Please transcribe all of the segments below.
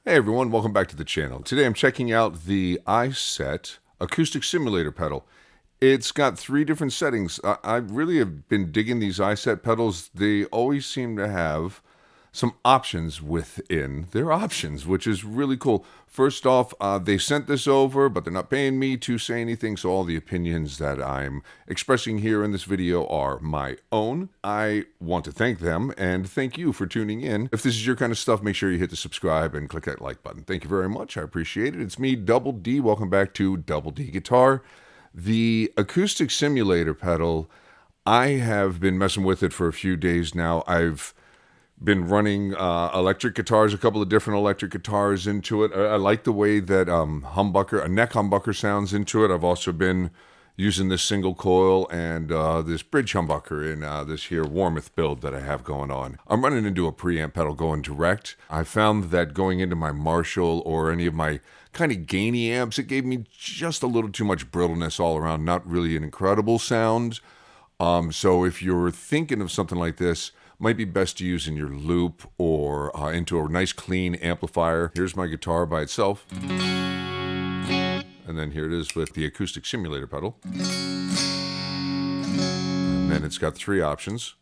Hey everyone, welcome back to the channel. Today I'm checking out the iSet Acoustic Simulator pedal. It's got 3 different settings. I really have been digging these iSet pedals. They always seem to have some options within their options, which is really cool. First off, they sent this over, but they're not paying me to say anything, so all the opinions that I'm expressing here in this video are my own. I want to thank them, and thank you for tuning in. If this is your kind of stuff, make sure you hit the subscribe and click that like button. Thank you very much. I appreciate it. It's me, Double D. Welcome back to Double D Guitar. The Acoustic Simulator pedal, I have been messing with it for a few days now. I've been running electric guitars, a couple of different electric guitars into it. I like the way that a neck humbucker sounds into it. I've also been using this single coil and this bridge humbucker in this here Warmouth build that I have going on. I'm running into a preamp pedal going direct. I found that going into my Marshall or any of my kind of gainy amps, it gave me just a little too much brittleness all around, not really an incredible sound. So if you're thinking of something like this, might be best to use in your loop or into a nice clean amplifier. Here's my guitar by itself. And then here it is with the Acoustic Simulator pedal. And then it's got 3 options.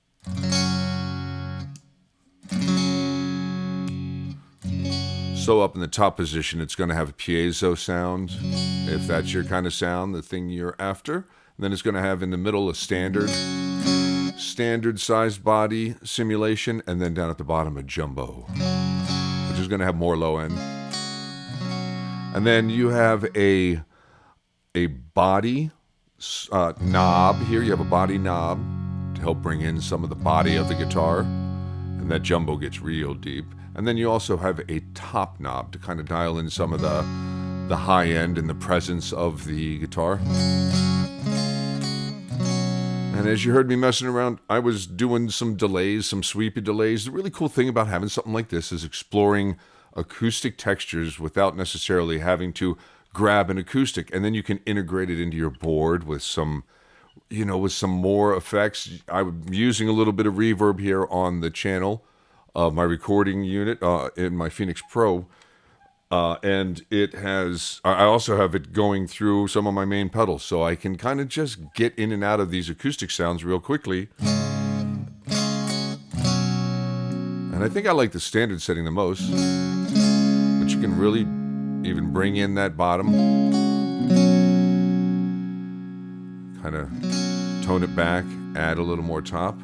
So up in the top position, it's going to have a piezo sound, if that's your kind of sound, the thing you're after. And then it's going to have in the middle a standard sized body simulation, and then down at the bottom a jumbo, which is going to have more low end. And then you have a body knob here. You have a body knob to help bring in some of the body of the guitar, and that jumbo gets real deep. And then you also have a top knob to kind of dial in some of the high end and the presence of the guitar. And as you heard me messing around, I was doing some delays, some sweepy delays. The really cool thing about having something like this is exploring acoustic textures without necessarily having to grab an acoustic. And then you can integrate it into your board with some, with some more effects. I'm using a little bit of reverb here on the channel of my recording unit in my Phoenix Pro. And I also have it going through some of my main pedals, so I can kind of just get in and out of these acoustic sounds real quickly. And I think I like the standard setting the most, but you can really even bring in that bottom, kind of tone it back, add a little more top,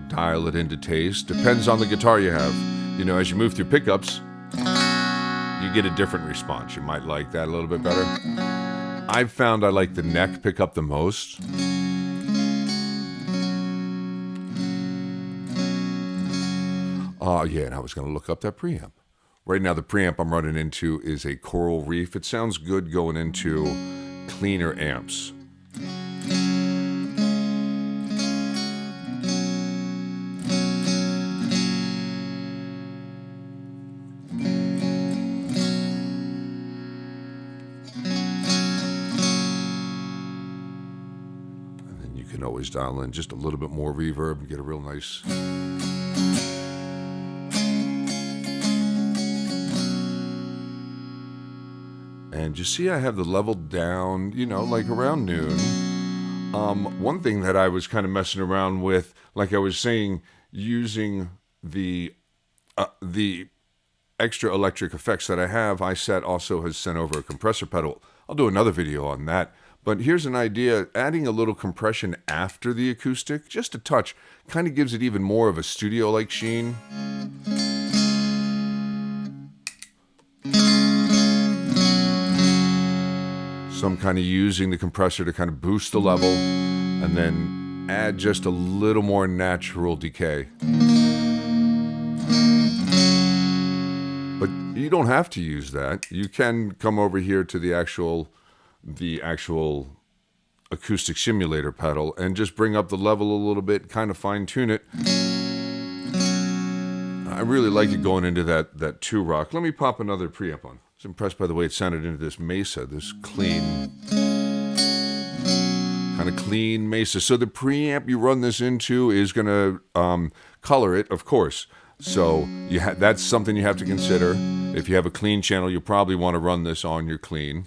dial it into taste. Depends on the guitar you have. As you move through pickups, you get a different response. You might like that a little bit better. I've found I like the neck pickup the most. Yeah, and I was going to look up that preamp. Right now, the preamp I'm running into is a Coral Reef. It sounds good going into cleaner amps. You can always dial in just a little bit more reverb and get a real nice. And you see I have the level down, like around noon. One thing that I was kind of messing around with, like I was saying, using the extra electric effects that I have, iSet also has sent over a compressor pedal. I'll do another video on that. But here's an idea, adding a little compression after the acoustic, just a touch, kind of gives it even more of a studio-like sheen. So I'm kind of using the compressor to kind of boost the level and then add just a little more natural decay. But you don't have to use that. You can come over here to the actual acoustic simulator pedal and just bring up the level a little bit, kind of fine tune it. I really like it going into that 2 rock. Let me pop another preamp on. I was impressed by the way it sounded into this Mesa, this clean, kind of clean Mesa. So the preamp you run this into is going to color it, of course. So that's something you have to consider. If you have a clean channel, you probably want to run this on your clean.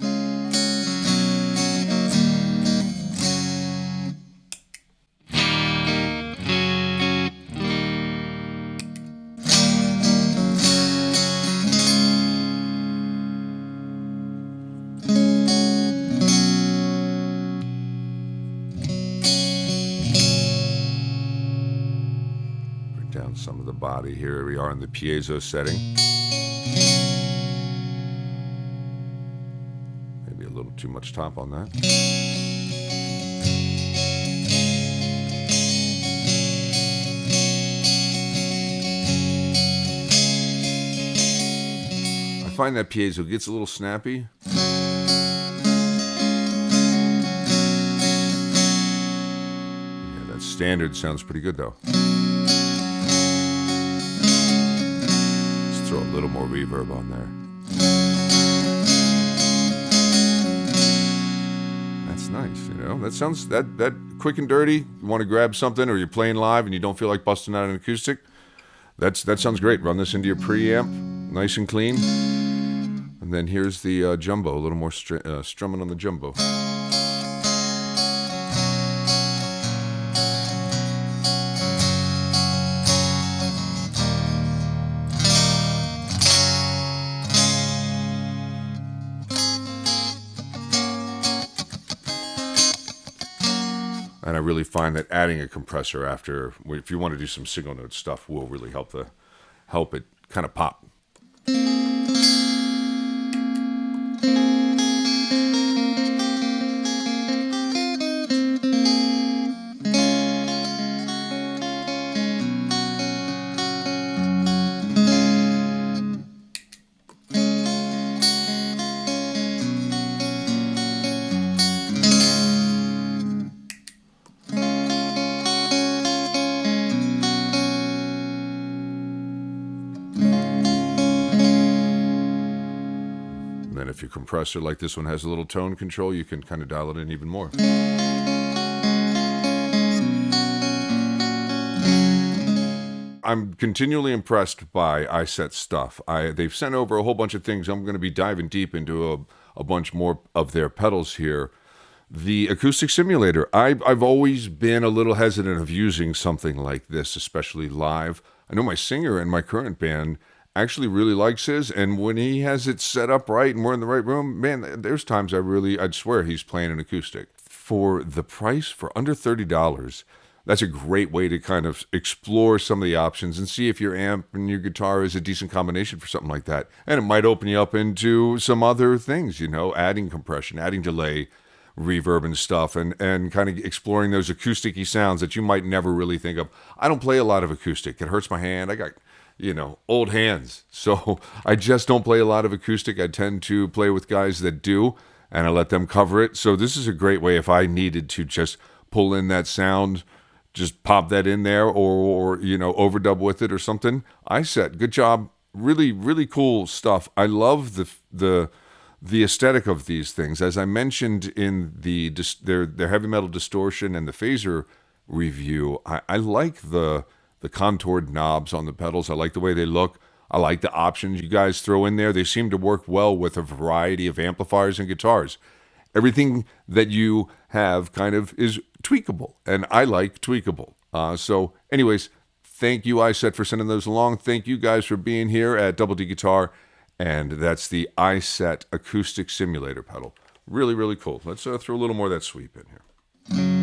Down some of the body. Here we are in the piezo setting. Maybe a little too much top on that. I find that piezo gets a little snappy. Yeah, that standard sounds pretty good though. Throw a little more reverb on there. That's nice, you know. That sounds that quick and dirty. You want to grab something, or you're playing live and you don't feel like busting out an acoustic. That sounds great. Run this into your preamp, nice and clean. And then here's the jumbo, a little more strumming on the jumbo. And I really find that adding a compressor after, if you want to do some single note stuff, will really help it kind of pop. And then if your compressor like this one has a little tone control, you can kind of dial it in even more. I'm continually impressed by iSet stuff. They've sent over a whole bunch of things. I'm going to be diving deep into a bunch more of their pedals here. The acoustic simulator, I've always been a little hesitant of using something like this, especially live. I know my singer in my current band actually really likes his, and when he has it set up right and we're in the right room, man, there's times I'd swear he's playing an acoustic. For the price, for under $30, that's a great way to kind of explore some of the options and see if your amp and your guitar is a decent combination for something like that. And it might open you up into some other things, you know, adding compression, adding delay, reverb and stuff, and kind of exploring those acoustic-y sounds that you might never really think of. I don't play a lot of acoustic. It hurts my hand. I got, you know, old hands. So I just don't play a lot of acoustic. I tend to play with guys that do, and I let them cover it. So this is a great way if I needed to just pull in that sound, just pop that in there, or you know, overdub with it or something. iSet, good job. Really, really cool stuff. I love the aesthetic of these things. As I mentioned in their heavy metal distortion and the phaser review, I like the contoured knobs on the pedals. I like the way they look. I like the options you guys throw in there. They seem to work well with a variety of amplifiers and guitars. Everything that you have kind of is tweakable, and I like tweakable. So anyways, thank you, iSet, for sending those along. Thank you guys for being here at Double D Guitar, and that's the iSet Acoustic Simulator pedal. Really, really cool. Let's throw a little more of that sweep in here.